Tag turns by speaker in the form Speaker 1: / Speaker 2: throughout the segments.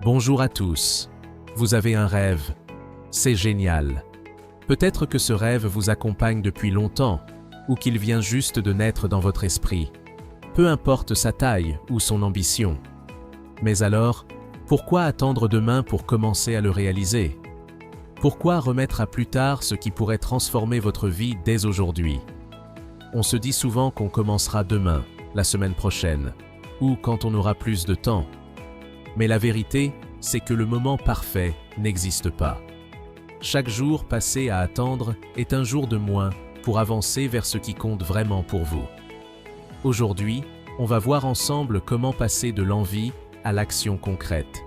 Speaker 1: Bonjour à tous. Vous avez un rêve. C'est génial. Peut-être que ce rêve vous accompagne depuis longtemps ou qu'il vient juste de naître dans votre esprit. Peu importe sa taille ou son ambition. Mais alors, pourquoi attendre demain pour commencer à le réaliser? Pourquoi remettre à plus tard ce qui pourrait transformer votre vie dès aujourd'hui? On se dit souvent qu'on commencera demain, la semaine prochaine, ou quand on aura plus de temps. Mais la vérité, c'est que le moment parfait n'existe pas. Chaque jour passé à attendre est un jour de moins pour avancer vers ce qui compte vraiment pour vous. Aujourd'hui, on va voir ensemble comment passer de l'envie à l'action concrète.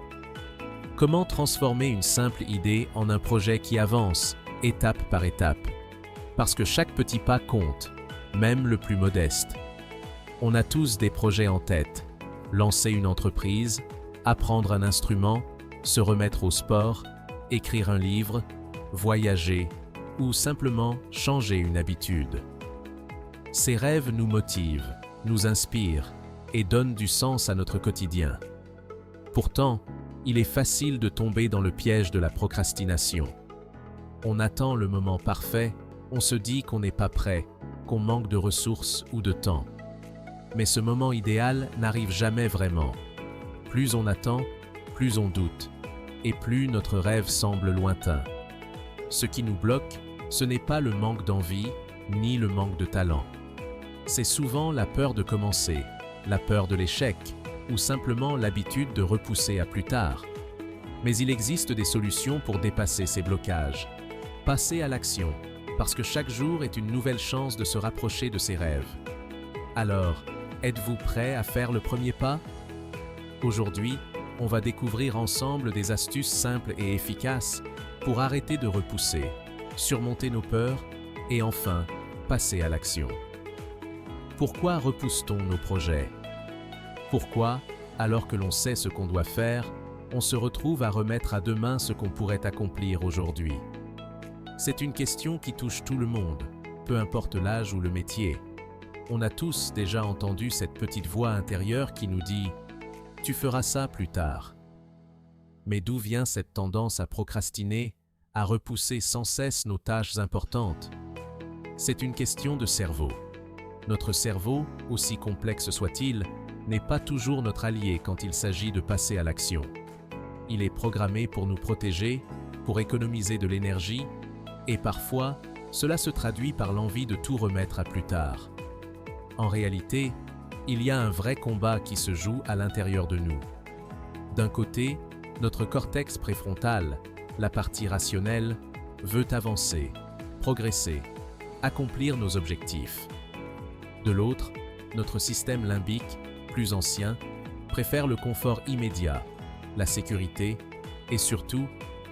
Speaker 1: Comment transformer une simple idée en un projet qui avance, étape par étape. Parce que chaque petit pas compte, même le plus modeste. On a tous des projets en tête. Lancer une entreprise, apprendre un instrument, se remettre au sport, écrire un livre, voyager ou simplement changer une habitude. Ces rêves nous motivent, nous inspirent et donnent du sens à notre quotidien. Pourtant, il est facile de tomber dans le piège de la procrastination. On attend le moment parfait, on se dit qu'on n'est pas prêt, qu'on manque de ressources ou de temps. Mais ce moment idéal n'arrive jamais vraiment. Plus on attend, plus on doute, et plus notre rêve semble lointain. Ce qui nous bloque, ce n'est pas le manque d'envie, ni le manque de talent. C'est souvent la peur de commencer, la peur de l'échec, ou simplement l'habitude de repousser à plus tard. Mais il existe des solutions pour dépasser ces blocages. Passez à l'action, parce que chaque jour est une nouvelle chance de se rapprocher de ses rêves. Alors, êtes-vous prêt à faire le premier pas? Aujourd'hui, on va découvrir ensemble des astuces simples et efficaces pour arrêter de repousser, surmonter nos peurs et enfin, passer à l'action. Pourquoi repousse-t-on nos projets? Pourquoi, alors que l'on sait ce qu'on doit faire, on se retrouve à remettre à demain ce qu'on pourrait accomplir aujourd'hui? C'est une question qui touche tout le monde, peu importe l'âge ou le métier. On a tous déjà entendu cette petite voix intérieure qui nous dit « Tu feras ça plus tard ». Mais d'où vient cette tendance à procrastiner, à repousser sans cesse nos tâches importantes? C'est une question de cerveau. Notre cerveau, aussi complexe soit-il, n'est pas toujours notre allié quand il s'agit de passer à l'action. Il est programmé pour nous protéger, pour économiser de l'énergie, et parfois, cela se traduit par l'envie de tout remettre à plus tard. En réalité, il y a un vrai combat qui se joue à l'intérieur de nous. D'un côté, notre cortex préfrontal, la partie rationnelle, veut avancer, progresser, accomplir nos objectifs. De l'autre, notre système limbique, plus ancien, préfère le confort immédiat, la sécurité et surtout,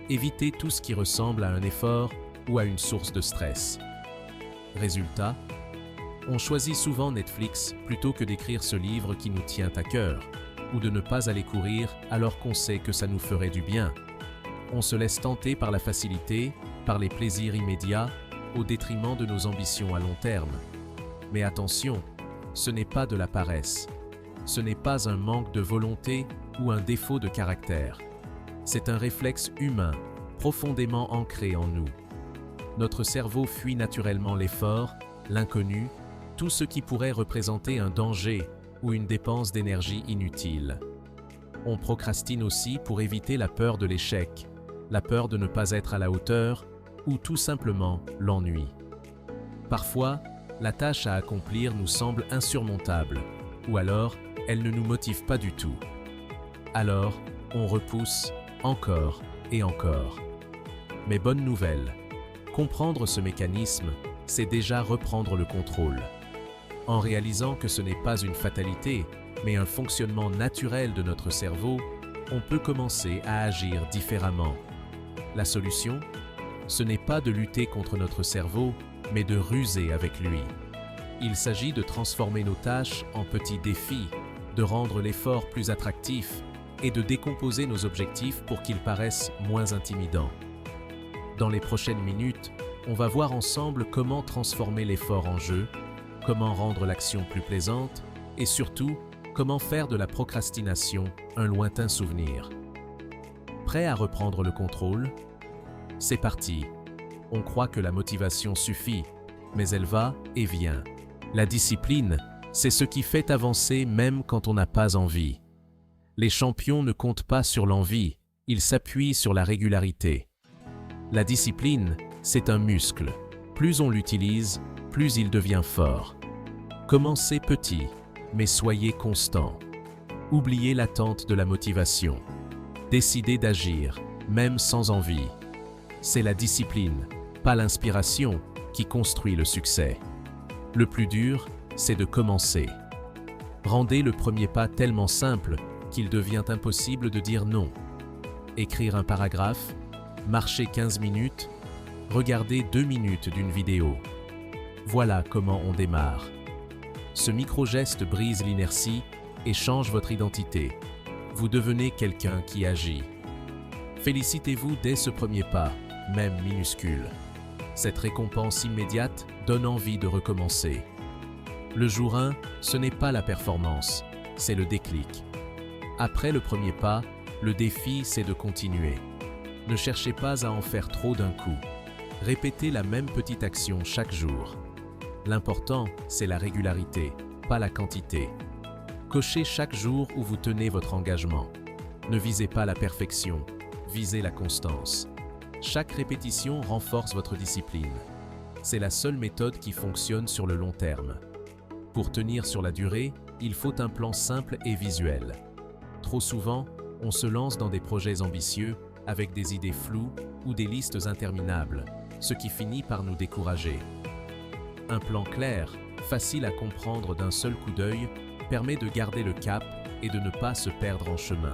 Speaker 1: éviter tout ce qui ressemble à un effort ou à une source de stress. Résultat, on choisit souvent Netflix plutôt que d'écrire ce livre qui nous tient à cœur, ou de ne pas aller courir alors qu'on sait que ça nous ferait du bien. On se laisse tenter par la facilité, par les plaisirs immédiats, au détriment de nos ambitions à long terme. Mais attention, ce n'est pas de la paresse. Ce n'est pas un manque de volonté ou un défaut de caractère. C'est un réflexe humain, profondément ancré en nous. Notre cerveau fuit naturellement l'effort, l'inconnu, tout ce qui pourrait représenter un danger ou une dépense d'énergie inutile. On procrastine aussi pour éviter la peur de l'échec, la peur de ne pas être à la hauteur ou tout simplement l'ennui. Parfois, la tâche à accomplir nous semble insurmontable ou alors elle ne nous motive pas du tout. Alors, on repousse encore et encore. Mais bonne nouvelle, comprendre ce mécanisme, c'est déjà reprendre le contrôle. En réalisant que ce n'est pas une fatalité, mais un fonctionnement naturel de notre cerveau, on peut commencer à agir différemment. La solution? Ce n'est pas de lutter contre notre cerveau, mais de ruser avec lui. Il s'agit de transformer nos tâches en petits défis, de rendre l'effort plus attractif et de décomposer nos objectifs pour qu'ils paraissent moins intimidants. Dans les prochaines minutes, on va voir ensemble comment transformer l'effort en jeu, comment rendre l'action plus plaisante et surtout, comment faire de la procrastination un lointain souvenir. Prêt à reprendre le contrôle? C'est parti. On croit que la motivation suffit, mais elle va et vient. La discipline, c'est ce qui fait avancer même quand on n'a pas envie. Les champions ne comptent pas sur l'envie, ils s'appuient sur la régularité. La discipline, c'est un muscle. Plus on l'utilise, plus il devient fort. Commencez petit, mais soyez constant. Oubliez l'attente de la motivation. Décidez d'agir, même sans envie. C'est la discipline, pas l'inspiration, qui construit le succès. Le plus dur, c'est de commencer. Rendez le premier pas tellement simple qu'il devient impossible de dire non. Écrire un paragraphe, marcher 15 minutes, regarder 2 minutes d'une vidéo. Voilà comment on démarre. Ce micro-geste brise l'inertie et change votre identité. Vous devenez quelqu'un qui agit. Félicitez-vous dès ce premier pas, même minuscule. Cette récompense immédiate donne envie de recommencer. Le jour 1, ce n'est pas la performance, c'est le déclic. Après le premier pas, le défi, c'est de continuer. Ne cherchez pas à en faire trop d'un coup. Répétez la même petite action chaque jour. L'important, c'est la régularité, pas la quantité. Cochez chaque jour où vous tenez votre engagement. Ne visez pas la perfection, visez la constance. Chaque répétition renforce votre discipline. C'est la seule méthode qui fonctionne sur le long terme. Pour tenir sur la durée, il faut un plan simple et visuel. Trop souvent, on se lance dans des projets ambitieux avec des idées floues ou des listes interminables, ce qui finit par nous décourager. Un plan clair, facile à comprendre d'un seul coup d'œil, permet de garder le cap et de ne pas se perdre en chemin.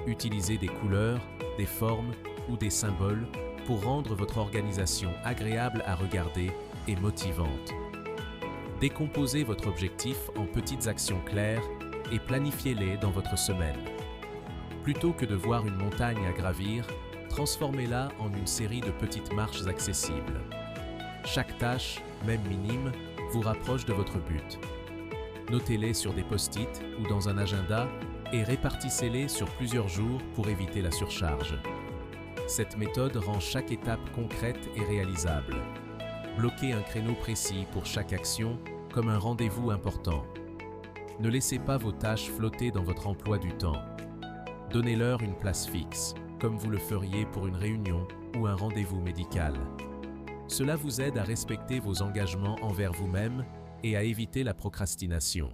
Speaker 1: Utilisez des couleurs, des formes ou des symboles pour rendre votre organisation agréable à regarder et motivante. Décomposez votre objectif en petites actions claires et planifiez-les dans votre semaine. Plutôt que de voir une montagne à gravir, transformez-la en une série de petites marches accessibles. Chaque tâche, même minime, vous rapproche de votre but. Notez-les sur des post-it ou dans un agenda et répartissez-les sur plusieurs jours pour éviter la surcharge. Cette méthode rend chaque étape concrète et réalisable. Bloquez un créneau précis pour chaque action, comme un rendez-vous important. Ne laissez pas vos tâches flotter dans votre emploi du temps. Donnez-leur une place fixe, comme vous le feriez pour une réunion ou un rendez-vous médical. Cela vous aide à respecter vos engagements envers vous-même et à éviter la procrastination.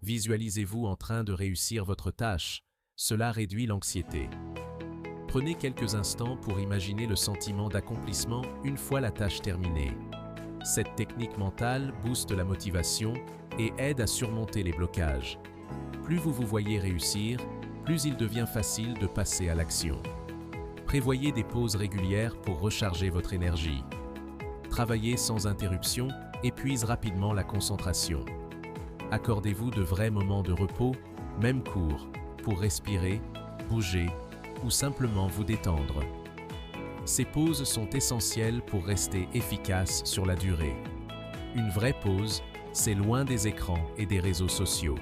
Speaker 1: Visualisez-vous en train de réussir votre tâche, cela réduit l'anxiété. Prenez quelques instants pour imaginer le sentiment d'accomplissement une fois la tâche terminée. Cette technique mentale booste la motivation et aide à surmonter les blocages. Plus vous vous voyez réussir, plus il devient facile de passer à l'action. Prévoyez des pauses régulières pour recharger votre énergie. Travailler sans interruption épuise rapidement la concentration. Accordez-vous de vrais moments de repos, même courts, pour respirer, bouger ou simplement vous détendre. Ces pauses sont essentielles pour rester efficace sur la durée. Une vraie pause, c'est loin des écrans et des réseaux sociaux.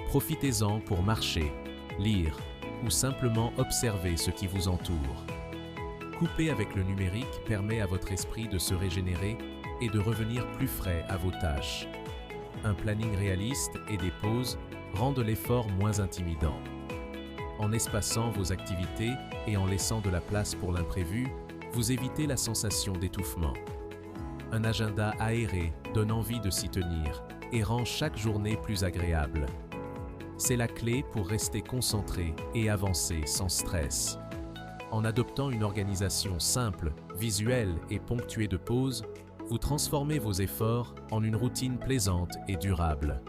Speaker 1: Profitez-en pour marcher, lire ou simplement observer ce qui vous entoure. Couper avec le numérique permet à votre esprit de se régénérer et de revenir plus frais à vos tâches. Un planning réaliste et des pauses rendent l'effort moins intimidant. En espaçant vos activités et en laissant de la place pour l'imprévu, vous évitez la sensation d'étouffement. Un agenda aéré donne envie de s'y tenir et rend chaque journée plus agréable. C'est la clé pour rester concentré et avancer sans stress. En adoptant une organisation simple, visuelle et ponctuée de pauses, vous transformez vos efforts en une routine plaisante et durable.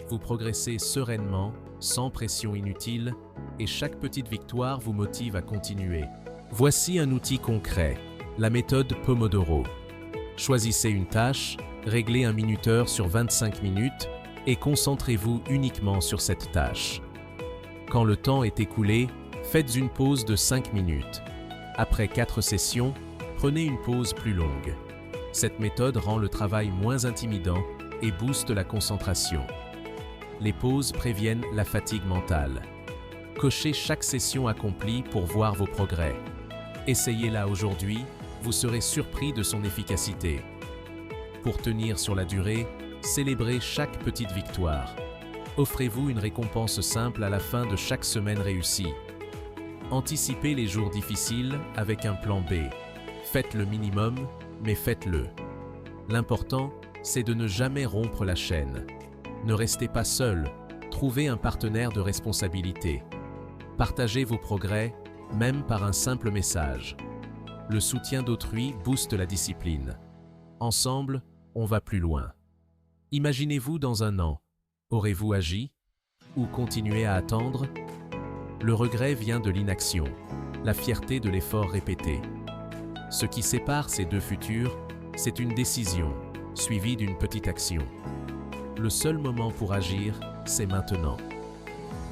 Speaker 1: Vous progressez sereinement, sans pression inutile, et chaque petite victoire vous motive à continuer. Voici un outil concret, la méthode Pomodoro. Choisissez une tâche, réglez un minuteur sur 25 minutes et concentrez-vous uniquement sur cette tâche. Quand le temps est écoulé, faites une pause de 5 minutes. Après 4 sessions, prenez une pause plus longue. Cette méthode rend le travail moins intimidant et booste la concentration. Les pauses préviennent la fatigue mentale. Cochez chaque session accomplie pour voir vos progrès. Essayez-la aujourd'hui, vous serez surpris de son efficacité. Pour tenir sur la durée, célébrez chaque petite victoire. Offrez-vous une récompense simple à la fin de chaque semaine réussie. Anticipez les jours difficiles avec un plan B. Faites le minimum, mais faites-le. L'important, c'est de ne jamais rompre la chaîne. Ne restez pas seul, trouvez un partenaire de responsabilité. Partagez vos progrès, même par un simple message. Le soutien d'autrui booste la discipline. Ensemble, on va plus loin. Imaginez-vous dans un an. Aurez-vous agi? Ou continué à attendre? Le regret vient de l'inaction, la fierté de l'effort répété. Ce qui sépare ces deux futurs, c'est une décision, suivie d'une petite action. Le seul moment pour agir, c'est maintenant.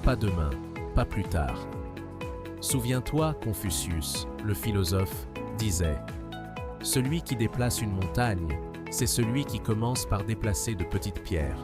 Speaker 1: Pas demain, pas plus tard. Souviens-toi, Confucius, le philosophe, disait « Celui qui déplace une montagne, c'est celui qui commence par déplacer de petites pierres. »